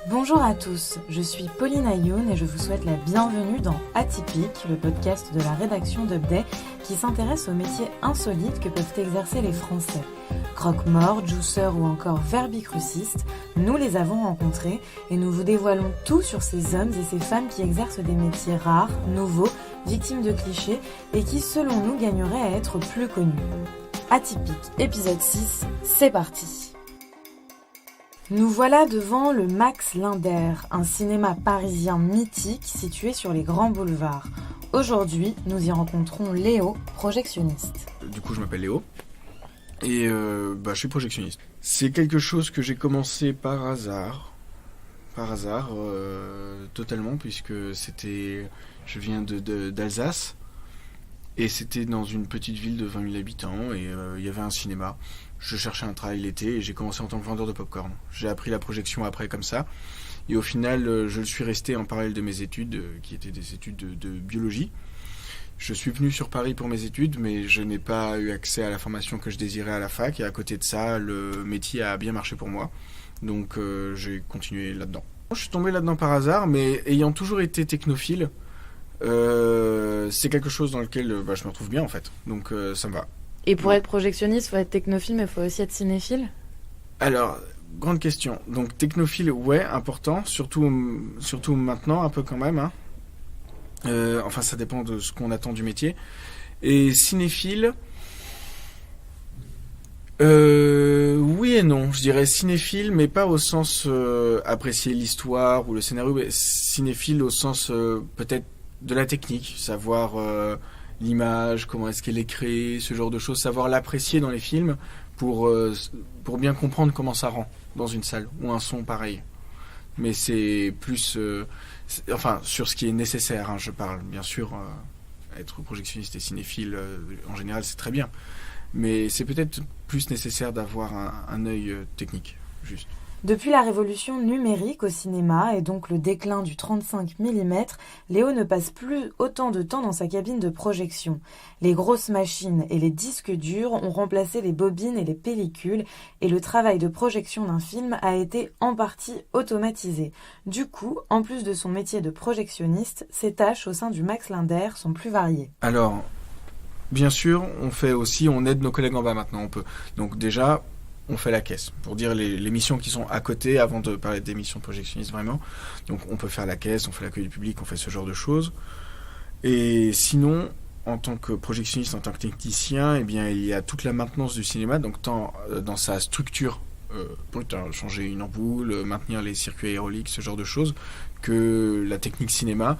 Bonjour à tous, je suis Pauline Ayoun et je vous souhaite la bienvenue dans Atypique, le podcast de la rédaction d'Upday qui s'intéresse aux métiers insolites que peuvent exercer les Français. Croque-morts, juiceurs ou encore verbicrucistes, nous les avons rencontrés et nous vous dévoilons tout sur ces hommes et ces femmes qui exercent des métiers rares, nouveaux, victimes de clichés et qui, selon nous, gagneraient à être plus connus. Atypique, épisode 6, c'est parti! Nous voilà devant le Max Linder, un cinéma parisien mythique situé sur les grands boulevards. Aujourd'hui, nous y rencontrons Léo, projectionniste. Du coup, je m'appelle Léo et je suis projectionniste. C'est quelque chose que j'ai commencé par hasard totalement, puisque je viens d'Alsace et c'était dans une petite ville de 20 000 habitants et il y avait un cinéma. Je cherchais un travail l'été et j'ai commencé en tant que vendeur de popcorn. J'ai appris la projection après comme ça. Et au final, je suis resté en parallèle de mes études, qui étaient des études de biologie. Je suis venu sur Paris pour mes études, mais je n'ai pas eu accès à la formation que je désirais à la fac. Et à côté de ça, le métier a bien marché pour moi. Donc j'ai continué là-dedans. Je suis tombé là-dedans par hasard, mais ayant toujours été technophile, c'est quelque chose dans lequel je me retrouve bien en fait. Donc ça me va. Et pour être projectionniste, il faut être technophile, mais il faut aussi être cinéphile ? Alors, grande question. Donc, technophile, ouais, important. Surtout maintenant, un peu quand même. Ça dépend de ce qu'on attend du métier. Et cinéphile, oui et non. Je dirais cinéphile, mais pas au sens apprécier l'histoire ou le scénario. Mais cinéphile au sens peut-être de la technique. Savoir... l'image, comment est-ce qu'elle est créée, ce genre de choses, savoir l'apprécier dans les films pour bien comprendre comment ça rend dans une salle ou un son pareil. Mais c'est plus sur ce qui est nécessaire, je parle bien sûr, être projectionniste et cinéphile en général c'est très bien, mais c'est peut-être plus nécessaire d'avoir un œil technique juste. Depuis la révolution numérique au cinéma et donc le déclin du 35 mm, Léo ne passe plus autant de temps dans sa cabine de projection. Les grosses machines et les disques durs ont remplacé les bobines et les pellicules et le travail de projection d'un film a été en partie automatisé. Du coup, en plus de son métier de projectionniste, ses tâches au sein du Max Linder sont plus variées. Alors, bien sûr, on aide nos collègues en bas maintenant, on peut. Donc déjà... on fait la caisse, pour dire les missions qui sont à côté, avant de parler des missions projectionnistes vraiment. Donc on peut faire la caisse, on fait l'accueil du public, on fait ce genre de choses. Et sinon, en tant que projectionniste, en tant que technicien, eh bien, il y a toute la maintenance du cinéma, donc tant dans sa structure, brute, changer une ampoule, maintenir les circuits aérauliques, ce genre de choses, que la technique cinéma.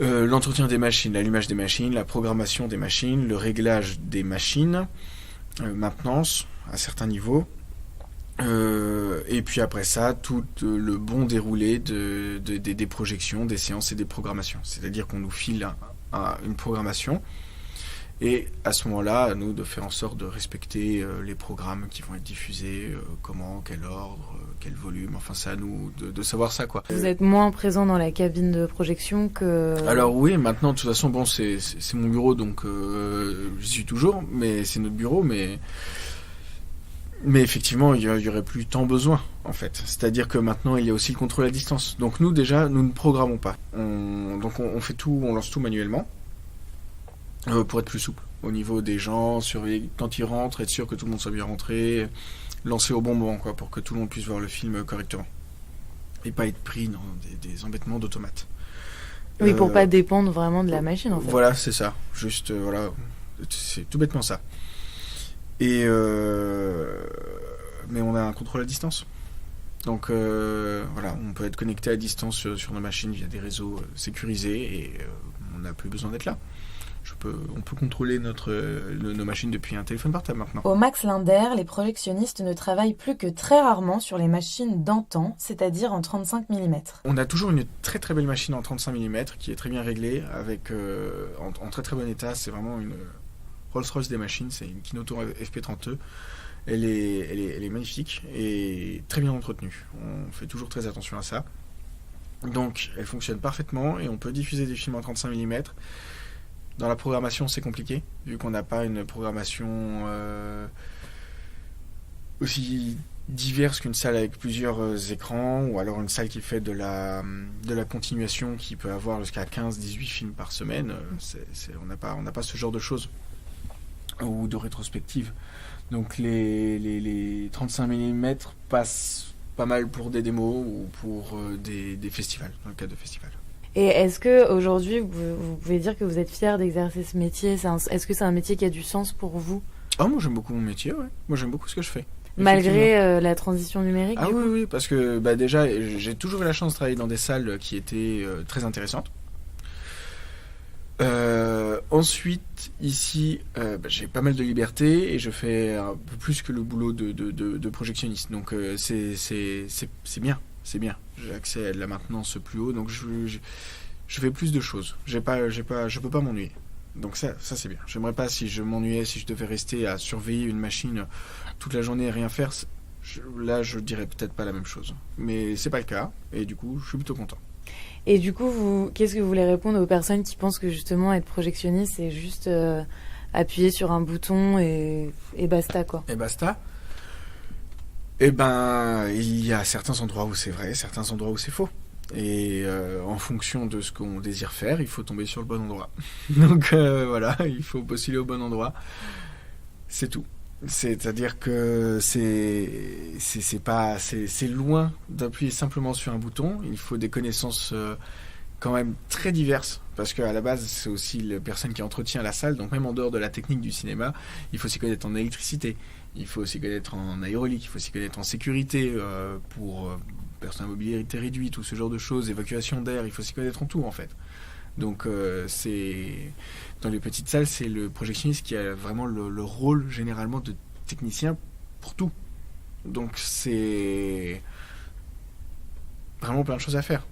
L'entretien des machines, l'allumage des machines, la programmation des machines, le réglage des machines, maintenance à certains niveaux, et puis après ça tout le bon déroulé des projections, des séances et des programmations, c'est-à-dire qu'on nous file une programmation et à ce moment-là à nous de faire en sorte de respecter les programmes qui vont être diffusés, comment, quel ordre, quel volume, enfin c'est à nous de savoir ça quoi. Vous êtes moins présent dans la cabine de projection que... Alors oui, maintenant de toute façon bon c'est mon bureau donc j'y suis toujours, mais c'est notre bureau, mais effectivement, il y aurait plus tant besoin, en fait. C'est-à-dire que maintenant, il y a aussi le contrôle à distance. Donc nous, déjà, nous ne programmons pas. On fait tout, on lance tout manuellement, pour être plus souple. Au niveau des gens, surveiller quand ils rentrent, être sûr que tout le monde soit bien rentré, lancer au bon moment, quoi, pour que tout le monde puisse voir le film correctement. Et pas être pris dans des embêtements d'automates. Oui, pour pas dépendre vraiment de la machine, en fait. Voilà, c'est ça. Juste, voilà, c'est tout bêtement ça. Mais on a un contrôle à distance. Donc on peut être connecté à distance sur nos machines via des réseaux sécurisés et on n'a plus besoin d'être là. On peut contrôler nos machines depuis un téléphone portable maintenant. Au Max Linder, les projectionnistes ne travaillent plus que très rarement sur les machines d'antan, c'est-à-dire en 35 mm. On a toujours une très très belle machine en 35 mm qui est très bien réglée, avec en très très bon état. C'est vraiment une Rolls-Royce des machines, c'est une Kinoto FP32. Elle est magnifique et très bien entretenue. On fait toujours très attention à ça. Donc elle fonctionne parfaitement et on peut diffuser des films en 35 mm. Dans la programmation, c'est compliqué, vu qu'on n'a pas une programmation aussi diverse qu'une salle avec plusieurs écrans, ou alors une salle qui fait de la continuation, qui peut avoir jusqu'à 15-18 films par semaine. On n'a pas ce genre de choses, ou de rétrospective. Donc les 35 mm passent pas mal pour des démos ou pour des festivals, dans le cadre de festivals. Et est-ce que aujourd'hui vous pouvez dire que vous êtes fier d'exercer ce métier ? Est-ce que c'est un métier qui a du sens pour vous ? Ah, moi j'aime beaucoup mon métier, ouais. Moi j'aime beaucoup ce que je fais. Malgré la transition numérique. Ah oui, parce que déjà j'ai toujours eu la chance de travailler dans des salles qui étaient très intéressantes. Ensuite, ici, j'ai pas mal de liberté et je fais un peu plus que le boulot de projectionniste. Donc c'est bien. J'ai accès à de la maintenance plus haut, donc je fais plus de choses. Je peux pas m'ennuyer. Donc ça c'est bien. J'aimerais pas, si je m'ennuyais, si je devais rester à surveiller une machine toute la journée et rien faire, là je dirais peut-être pas la même chose. Mais c'est pas le cas, et du coup je suis plutôt content. Et du coup, qu'est-ce que vous voulez répondre aux personnes qui pensent que justement être projectionniste c'est juste appuyer sur un bouton et basta quoi. Et basta. Eh ben, il y a certains endroits où c'est vrai, certains endroits où c'est faux. Et en fonction de ce qu'on désire faire, il faut tomber sur le bon endroit. Donc voilà, il faut postuler au bon endroit. C'est tout. C'est-à-dire que c'est loin d'appuyer simplement sur un bouton. Il faut des connaissances quand même très diverses, parce qu'à la base c'est aussi la personne qui entretient la salle, donc même en dehors de la technique du cinéma, il faut s'y connaître en électricité, il faut s'y connaître en aérolique, il faut s'y connaître en sécurité pour personnes à mobilité réduite, tout ce genre de choses, évacuation d'air, il faut s'y connaître en tout en fait. Donc dans les petites salles, c'est le projectionniste qui a vraiment le rôle généralement de technicien pour tout. Donc c'est vraiment plein de choses à faire.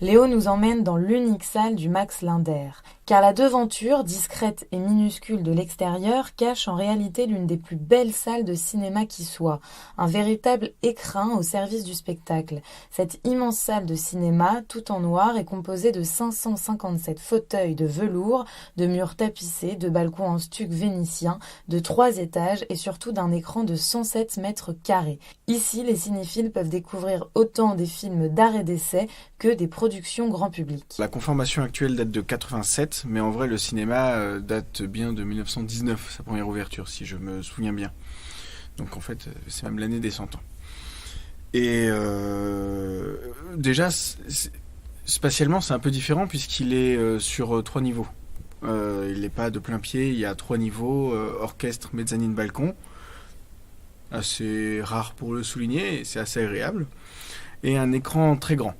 Léo nous emmène dans l'unique salle du Max Linder, car la devanture, discrète et minuscule de l'extérieur, cache en réalité l'une des plus belles salles de cinéma qui soit, un véritable écrin au service du spectacle. Cette immense salle de cinéma, tout en noir, est composée de 557 fauteuils de velours, de murs tapissés, de balcons en stuc vénitien, de 3 étages et surtout d'un écran de 107 mètres carrés. Ici, les cinéphiles peuvent découvrir autant des films d'art et d'essai que des productions grand public. La conformation actuelle date de 87, mais en vrai le cinéma date bien de 1919, sa première ouverture, si je me souviens bien. Donc en fait, c'est même l'année des 100 ans. Et déjà, spatialement, c'est un peu différent puisqu'il est sur 3 niveaux. Il n'est pas de plein pied, il y a 3 niveaux, orchestre, mezzanine, balcon. Assez rare pour le souligner, et c'est assez agréable. Et un écran très grand.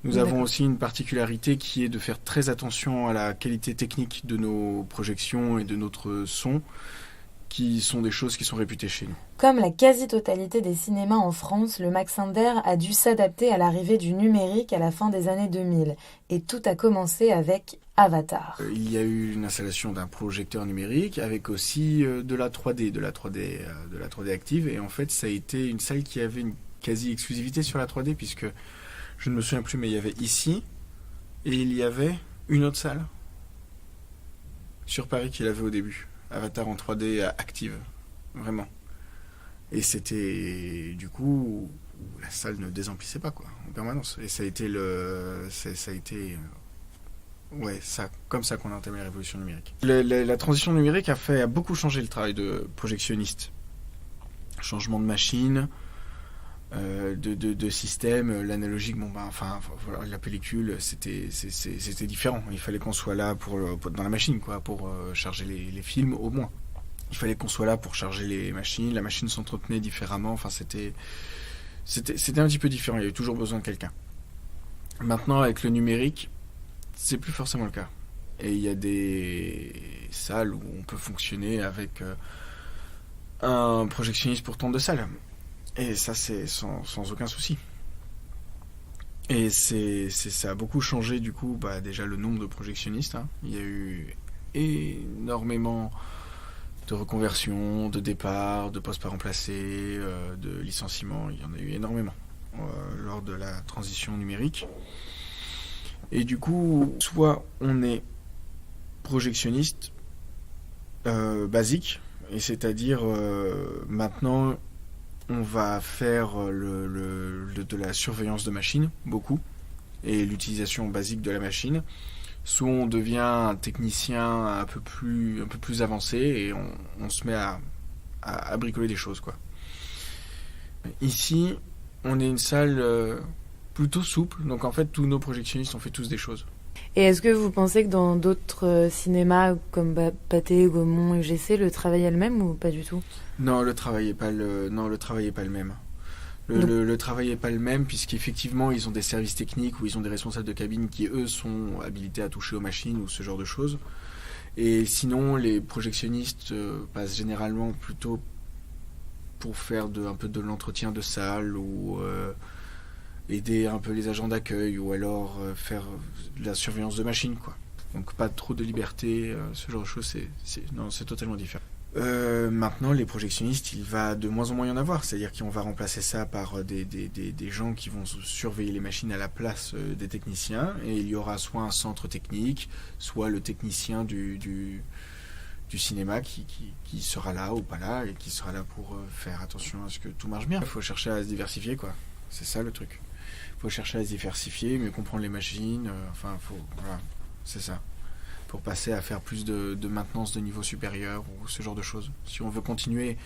Nous avons aussi une particularité qui est de faire très attention à la qualité technique de nos projections et de notre son, qui sont des choses qui sont réputées chez nous. Comme la quasi-totalité des cinémas en France, le Max Linder a dû s'adapter à l'arrivée du numérique à la fin des années 2000. Et tout a commencé avec Avatar. Il y a eu une installation d'un projecteur numérique avec aussi de la 3D, de la 3D active. Et en fait, ça a été une salle qui avait une quasi-exclusivité sur la 3D, puisque je ne me souviens plus, mais il y avait ici, et il y avait une autre salle sur Paris qu'il avait au début. Avatar en 3D active, vraiment. Et c'était, du coup, la salle ne désemplissait pas, quoi, en permanence. Et ça a été comme ça qu'on a entamé la révolution numérique. La transition numérique a beaucoup changé le travail de projectionniste. Changement de machine, de système, l'analogique, voilà, la pellicule, c'était différent. Il fallait qu'on soit là dans la machine, quoi, pour charger les films au moins. Il fallait qu'on soit là pour charger les machines. La machine s'entretenait différemment. Enfin, c'était un petit peu différent. Il y avait toujours besoin de quelqu'un. Maintenant, avec le numérique, c'est plus forcément le cas. Et il y a des salles où on peut fonctionner avec un projectionniste pour tant de salles. Et ça, c'est sans aucun souci. Et ça a beaucoup changé, du coup, déjà le nombre de projectionnistes. Il y a eu énormément de reconversions, de départs, de postes pas remplacés, de licenciements. Il y en a eu énormément lors de la transition numérique. Et du coup, soit on est projectionniste basique, et c'est-à-dire maintenant on va faire de la surveillance de machine, beaucoup, et l'utilisation basique de la machine. Soit on devient un technicien un peu plus avancé et on se met à bricoler des choses, quoi. Ici, on est une salle plutôt souple, donc en fait tous nos projectionnistes ont fait tous des choses. Et est-ce que vous pensez que dans d'autres cinémas comme Pathé, Gaumont, UGC, le travail est le même ou pas du tout ? Non, le travail est pas le même. Le travail n'est pas le même puisqu'effectivement ils ont des services techniques où ils ont des responsables de cabine qui eux sont habilités à toucher aux machines ou ce genre de choses. Et sinon les projectionnistes passent généralement plutôt pour faire un peu de l'entretien de salle ou aider un peu les agents d'accueil ou alors faire de la surveillance de machines, quoi. Donc pas trop de liberté, ce genre de choses, c'est totalement différent. Maintenant, les projectionnistes, il va de moins en moins y en avoir. C'est-à-dire qu'on va remplacer ça par des gens qui vont surveiller les machines à la place des techniciens. Et il y aura soit un centre technique, soit le technicien du cinéma qui sera là ou pas là et qui sera là pour faire attention à ce que tout marche bien. Il faut chercher à se diversifier, quoi. C'est ça le truc. Il faut chercher à se diversifier, mieux comprendre les machines. Voilà, c'est ça. Pour passer à faire plus de maintenance de niveau supérieur ou ce genre de choses. Si on veut continuer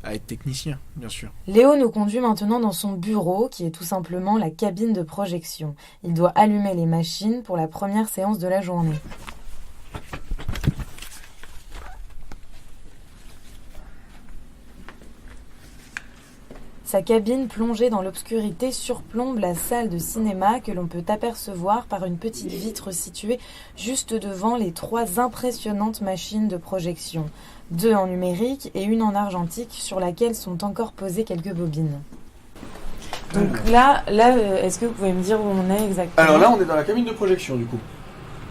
à être technicien, bien sûr. Léo nous conduit maintenant dans son bureau, qui est tout simplement la cabine de projection. Il doit allumer les machines pour la première séance de la journée. Sa cabine plongée dans l'obscurité surplombe la salle de cinéma que l'on peut apercevoir par une petite vitre située juste devant les 3 impressionnantes machines de projection, 2 en numérique et une en argentique sur laquelle sont encore posées quelques bobines. Donc là, est-ce que vous pouvez me dire où on est exactement ? Alors là, on est dans la cabine de projection du coup.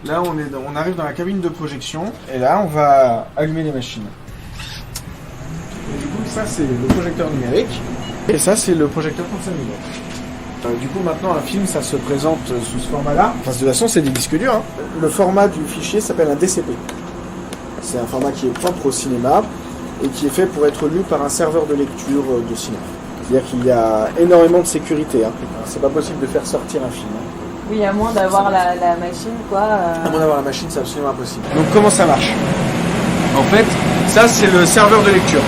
Là, on arrive dans la cabine de projection et là, on va allumer les machines. Et du coup, ça c'est le projecteur numérique. Et ça, c'est le projecteur 35 mm. Du coup, maintenant, un film, ça se présente sous ce format-là. Enfin, de toute façon, c'est des disques durs. Hein. Le format du fichier s'appelle un DCP. C'est un format qui est propre au cinéma et qui est fait pour être lu par un serveur de lecture de cinéma. C'est-à-dire qu'il y a énormément de sécurité. Hein. C'est pas possible de faire sortir un film. Hein. Oui, à moins d'avoir la machine, quoi. À moins d'avoir la machine, c'est absolument impossible. Donc, comment ça marche ? En fait, ça, c'est le serveur de lecture.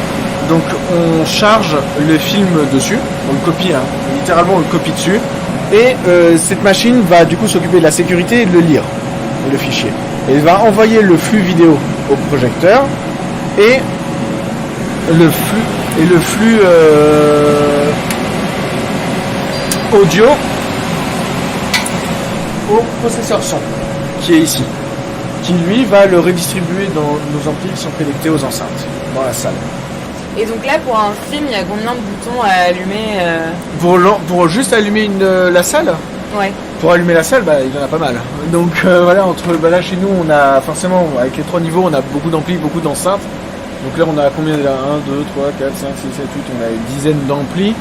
Donc on charge le film dessus, on le copie, hein, littéralement on le copie dessus, et cette machine va du coup s'occuper de la sécurité et de le lire, le fichier. Et elle va envoyer le flux vidéo au projecteur et le flux audio au processeur son qui est ici, qui lui va le redistribuer dans nos amplis qui sont connectés aux enceintes dans la salle. Et donc là, pour un film, il y a combien de boutons à allumer Pour juste allumer la salle ? Ouais. Pour allumer la salle, il y en a pas mal. Donc voilà, là chez nous, on a forcément, avec les 3 niveaux, on a beaucoup d'amplis, beaucoup d'enceintes. Donc là, on a combien déjà ? 1, 2, 3, 4, 5, 6, 7, 8, on a une dizaine d'amplis.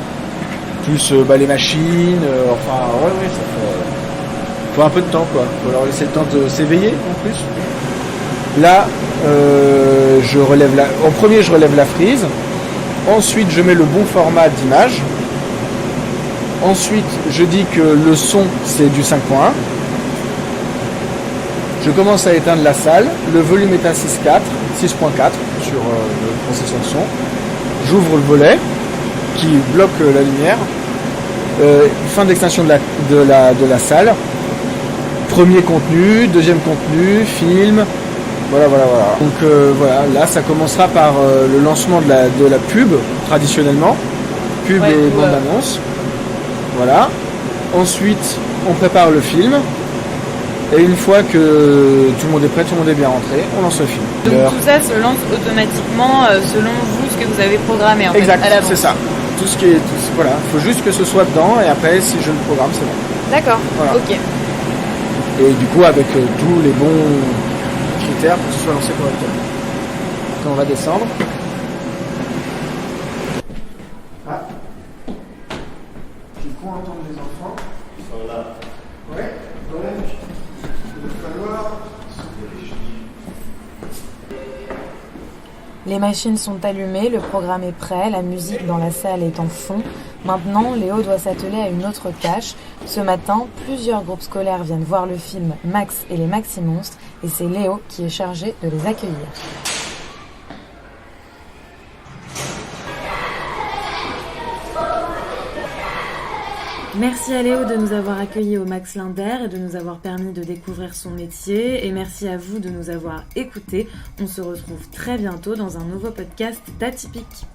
Plus les machines, ouais, ça fait... faut un peu de temps, quoi. Faut leur laisser le temps de s'éveiller, en plus. Là, en premier, je relève la frise. Ensuite, je mets le bon format d'image. Ensuite, je dis que le son, c'est du 5.1. Je commence à éteindre la salle. Le volume est à 6.4 sur le processeur son. J'ouvre le volet qui bloque la lumière. Fin d'extinction de la salle. Premier contenu, deuxième contenu, film. Voilà. Donc là, ça commencera par le lancement de la pub, traditionnellement. Pub et bande-annonce. Voilà. Ensuite, on prépare le film. Et une fois que tout le monde est prêt, tout le monde est bien rentré, on lance le film. Donc tout ça se lance automatiquement selon vous, ce que vous avez programmé en exact, fait, à l'avance. C'est ça. Voilà. Il faut juste que ce soit dedans et après, si je le programme, c'est bon. D'accord, voilà. Ok. Et du coup, avec tous les bons critères pour que ce soit lancé correctement. Quand on va descendre. Du coup, on entend les enfants. Ils sont là. Ouais, donc il va falloir se diriger. Les machines sont allumées, le programme est prêt, la musique dans la salle est en fond. Maintenant, Léo doit s'atteler à une autre tâche. Ce matin, plusieurs groupes scolaires viennent voir le film Max et les Maxi-Monstres et c'est Léo qui est chargé de les accueillir. Merci à Léo de nous avoir accueillis au Max Linder et de nous avoir permis de découvrir son métier. Et merci à vous de nous avoir écoutés. On se retrouve très bientôt dans un nouveau podcast d'Atypique.